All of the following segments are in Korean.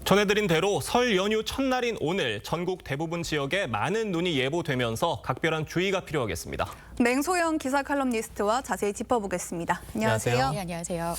전해드린 대로 설 연휴 첫날인 오늘 전국 대부분 지역에 많은 눈이 예보되면서 각별한 주의가 필요하겠습니다. 맹소영 기사 칼럼니스트와 자세히 짚어보겠습니다. 안녕하세요. 네, 안녕하세요.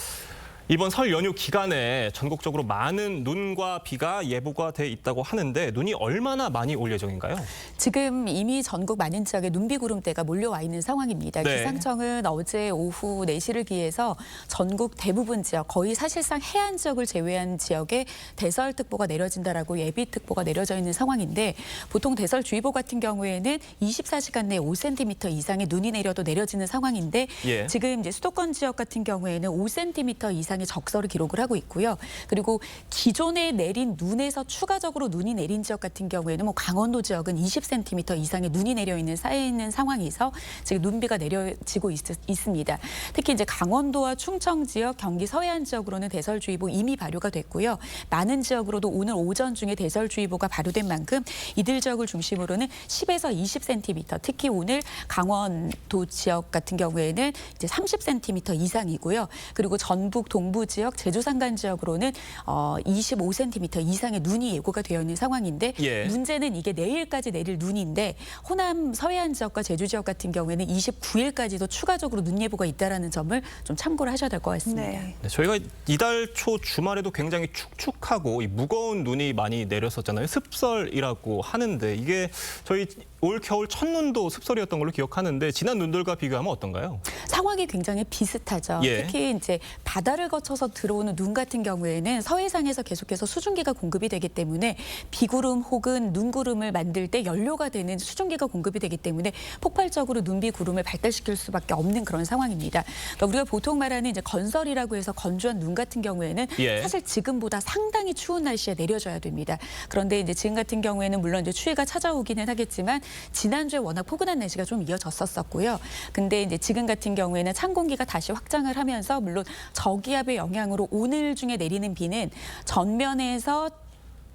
이번 설 연휴 기간에 전국적으로 많은 눈과 비가 예보가 돼 있다고 하는데 눈이 얼마나 많이 올 예정인가요? 지금 이미 전국 많은 지역에 눈비구름대가 몰려와 있는 상황입니다. 네. 기상청은 어제 오후 4시를 기해서 전국 대부분 지역, 거의 사실상 해안 지역을 제외한 지역에 대설특보가 내려진다라고 예비특보가 내려져 있는 상황인데 보통 대설주의보 같은 경우에는 24시간 내에 5cm 이상의 눈이 내려도 내려지는 상황인데 예. 지금 이제 수도권 지역 같은 경우에는 5cm 이상의 적설을 기록을 하고 있고요. 그리고 기존에 내린 눈에서 추가적으로 눈이 내린 지역 같은 경우에는 뭐 강원도 지역은 20cm 이상의 눈이 내려 있는 쌓여 있는 상황에서 지금 눈비가 내려지고 있습니다. 특히 이제 강원도와 충청 지역, 경기 서해안 지역으로는 대설주의보 이미 발효가 됐고요. 많은 지역으로도 오늘 오전 중에 대설주의보가 발효된 만큼 이들 지역을 중심으로는 10에서 20cm, 특히 오늘 강원도 지역 같은 경우에는 이제 30cm 이상이고요. 그리고 전북 동부 지역, 제주 산간 지역으로는 25cm 이상의 눈이 예고가 되어 있는 상황인데 예. 문제는 이게 내일까지 내릴 눈인데 호남 서해안 지역과 제주 지역 같은 경우에는 29일까지도 추가적으로 눈 예보가 있다라는 점을 좀 참고를 하셔야 될 것 같습니다. 네. 네, 저희가 이달 초 주말에도 굉장히 축축하고 무거운 눈이 많이 내렸었잖아요. 습설이라고 하는데 이게 저희 올 겨울 첫눈도 습설이었던 걸로 기억하는데 지난 눈들과 비교하면 어떤가요? 상황이 굉장히 비슷하죠. 예. 특히 이제 바다를 거쳐서 들어오는 눈 같은 경우에는 서해상에서 계속해서 수증기가 공급이 되기 때문에 비구름 혹은 눈구름을 만들 때 연료가 되는 수증기가 공급이 되기 때문에 폭발적으로 눈비구름을 발달시킬 수밖에 없는 그런 상황입니다. 그러니까 우리가 보통 말하는 이제 건설이라고 해서 건조한 눈 같은 경우에는 예. 사실 지금보다 상당히 추운 날씨에 내려져야 됩니다. 그런데 이제 지금 같은 경우에는 물론 이제 추위가 찾아오기는 하겠지만 지난주에 워낙 포근한 날씨가 좀 이어졌었고요. 근데 이제 지금 같은 경우에는 찬 공기가 다시 확장을 하면서 물론 저기압의 영향으로 오늘 중에 내리는 비는 전면에서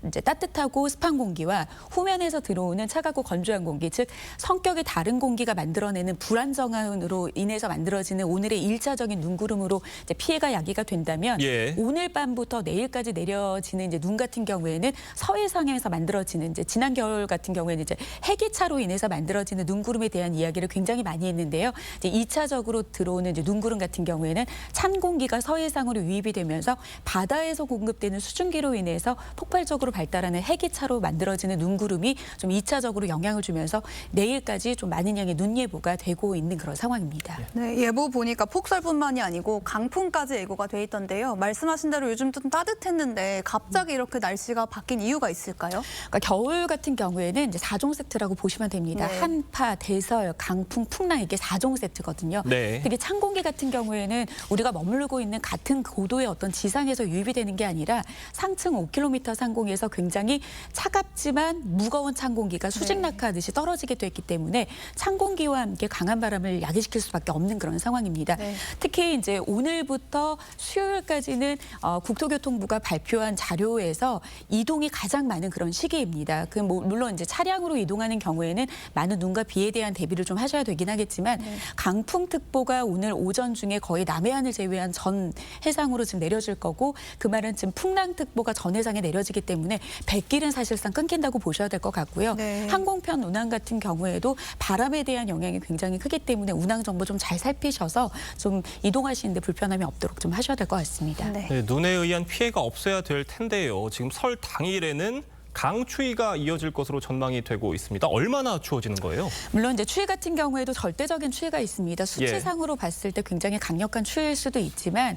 이제 따뜻하고 습한 공기와 후면에서 들어오는 차갑고 건조한 공기, 즉 성격이 다른 공기가 만들어내는 불안정함으로 인해서 만들어지는 오늘의 일차적인 눈구름으로 이제 피해가 야기가 된다면 예. 오늘 밤부터 내일까지 내려지는 이제 눈 같은 경우에는 서해상에서 만들어지는 이제 지난 겨울 같은 경우에는 이제 해기차로 인해서 만들어지는 눈구름에 대한 이야기를 굉장히 많이 했는데요. 이제 2차적으로 들어오는 이제 눈구름 같은 경우에는 찬 공기가 서해상으로 유입이 되면서 바다에서 공급되는 수증기로 인해서 폭발적으로 발달하는 해기차로 만들어지는 눈구름이 좀 2차적으로 영향을 주면서 내일까지 좀 많은 양의 눈 예보가 되고 있는 그런 상황입니다. 네, 예보 보니까 폭설뿐만이 아니고 강풍까지 예고가 돼 있던데요. 말씀하신 대로 요즘 좀 따뜻했는데 갑자기 이렇게 날씨가 바뀐 이유가 있을까요? 그러니까 겨울 같은 경우에는 이제 4종 세트라고 보시면 됩니다. 네. 한파, 대설, 강풍, 풍랑 이게 4종 세트거든요. 네. 특히 찬 공기 같은 경우에는 우리가 머물고 있는 같은 고도의 어떤 지상에서 유입이 되는 게 아니라 상층 5km 상공에서 굉장히 차갑지만 무거운 찬 공기가 수직 낙하하듯이 떨어지게 됐기 때문에 찬 공기와 함께 강한 바람을 야기시킬 수밖에 없는 그런 상황입니다. 네. 특히 이제 오늘부터 수요일까지는 국토교통부가 발표한 자료에서 이동이 가장 많은 그런 시기입니다. 그 물론 이제 차량으로 이동하는 경우에는 많은 눈과 비에 대한 대비를 좀 하셔야 되긴 하겠지만 강풍특보가 오늘 오전 중에 거의 남해안을 제외한 전 해상으로 지금 내려질 거고 그 말은 지금 풍랑특보가 전 해상에 내려지기 때문에 백길은 사실상 끊긴다고 보셔야 될 것 같고요. 네. 항공편 운항 같은 경우에도 바람에 대한 영향이 굉장히 크기 때문에 운항 정보 좀 잘 살피셔서 좀 이동하시는데 불편함이 없도록 좀 하셔야 될 것 같습니다. 네. 네, 눈에 의한 피해가 없어야 될 텐데요. 지금 설 당일에는 강추위가 이어질 것으로 전망이 되고 있습니다. 얼마나 추워지는 거예요? 물론 이제 추위 같은 경우에도 절대적인 추위가 있습니다. 수치상으로 봤을 때 굉장히 강력한 추위일 수도 있지만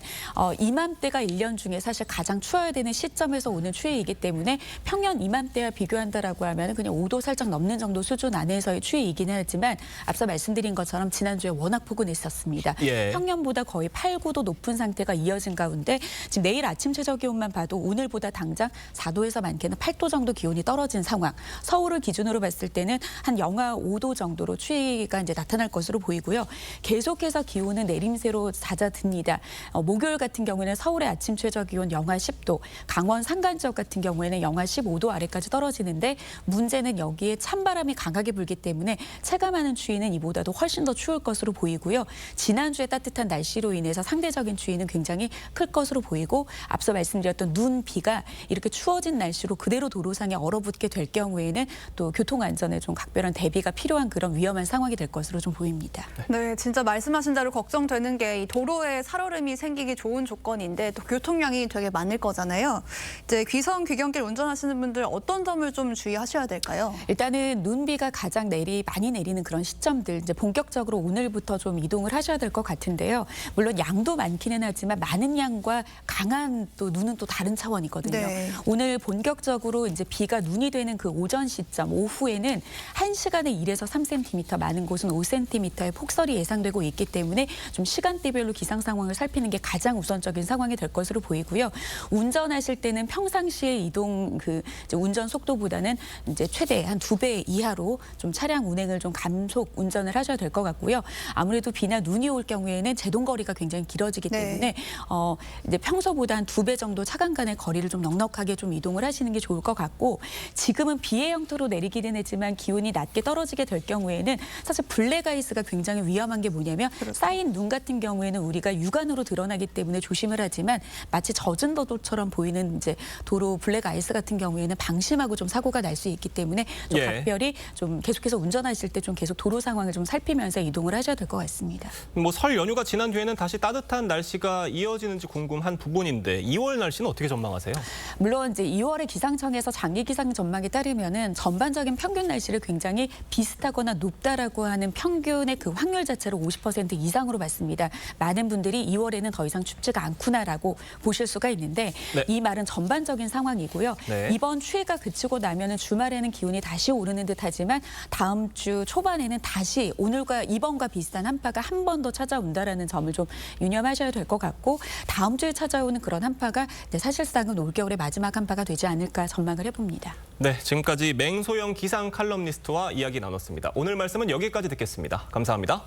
이맘때가 1년 중에 사실 가장 추워야 되는 시점에서 오는 추위이기 때문에 평년 이맘때와 비교한다라고 하면 그냥 5도 살짝 넘는 정도 수준 안에서의 추위이기는 하지만 앞서 말씀드린 것처럼 지난주에 워낙 포근했었습니다. 예. 평년보다 거의 8, 9도 높은 상태가 이어진 가운데 지금 내일 아침 최저 기온만 봐도 오늘보다 당장 4도에서 많게는 8도 정도 정도 기온이 떨어진 상황. 서울을 기준으로 봤을 때는 한 영하 5도 정도로 추위가 이제 나타날 것으로 보이고요. 계속해서 기온은 내림세로 잦아듭니다. 목요일 같은 경우에는 서울의 아침 최저 기온 영하 10도, 강원 산간 지역 같은 경우에는 영하 15도 아래까지 떨어지는데 문제는 여기에 찬바람이 강하게 불기 때문에 체감하는 추위는 이보다도 훨씬 더 추울 것으로 보이고요. 지난주에 따뜻한 날씨로 인해서 상대적인 추위는 굉장히 클 것으로 보이고 앞서 말씀드렸던 눈, 비가 이렇게 추워진 날씨로 그대로 도로상에 얼어붙게 될 경우에는 또 교통안전에 좀 각별한 대비가 필요한 그런 위험한 상황이 될 것으로 좀 보입니다. 네, 진짜 말씀하신 대로 걱정되는 게 이 도로에 살얼음이 생기기 좋은 조건인데 또 교통량이 되게 많을 거잖아요. 이제 귀성 귀경길 운전하시는 분들 어떤 점을 좀 주의하셔야 될까요? 일단은 눈비가 가장 많이 내리는 그런 시점들 이제 본격적으로 오늘부터 좀 이동을 하셔야 될 것 같은데요. 물론 양도 많기는 하지만 많은 양과 강한 또 눈은 또 다른 차원이거든요. 네. 오늘 본격적으로 이제 비가 눈이 되는 그 오전 시점 오후에는 1시간에 1에서 3cm, 많은 곳은 5cm의 폭설이 예상되고 있기 때문에 좀 시간대별로 기상 상황을 살피는 게 가장 우선적인 상황이 될 것으로 보이고요. 운전하실 때는 평상시에 이동 이제 운전 속도보다는 이제 최대 한 2배 이하로 좀 차량 운행을 좀 감속 운전을 하셔야 될 것 같고요. 아무래도 비나 눈이 올 경우에는 제동 거리가 굉장히 길어지기 때문에 이제 평소보다 한 2배 정도 차간 간의 거리를 좀 넉넉하게 좀 이동을 하시는 게 좋을 것 같고 지금은 비의 형태로 내리기는 했지만 기온이 낮게 떨어지게 될 경우에는 사실 블랙아이스가 굉장히 위험한 게 뭐냐면 쌓인 눈 같은 경우에는 우리가 육안으로 드러나기 때문에 조심을 하지만 마치 젖은 도도처럼 보이는 이제 도로 블랙아이스 같은 경우에는 방심하고 좀 사고가 날 수 있기 때문에 좀 각별히 좀 계속해서 운전하실 때 좀 계속 도로 상황을 좀 살피면서 이동을 하셔야 될 것 같습니다. 뭐 설 연휴가 지난 뒤에는 다시 따뜻한 날씨가 이어지는지 궁금한 부분인데 2월 날씨는 어떻게 전망하세요? 물론 이제 2월에 기상청에서 장기 기상 전망에 따르면은 전반적인 평균 날씨를 굉장히 비슷하거나 높다라고 하는 평균의 그 확률 자체를 50% 이상으로 봤습니다. 많은 분들이 2월에는 더 이상 춥지가 않구나라고 보실 수가 있는데 네. 이 말은 전반적인 상황이고요. 네. 이번 추위가 그치고 나면은 주말에는 기온이 다시 오르는 듯하지만 다음 주 초반에는 다시 오늘과 이번과 비슷한 한파가 한 번 더 찾아온다라는 점을 좀 유념하셔야 될 것 같고 다음 주에 찾아오는 그런 한파가 사실상은 올겨울의 마지막 한파가 되지 않을까 전망을 해봅니다. 네, 지금까지 맹소영 기상 칼럼니스트와 이야기 나눴습니다. 오늘 말씀은 여기까지 듣겠습니다. 감사합니다.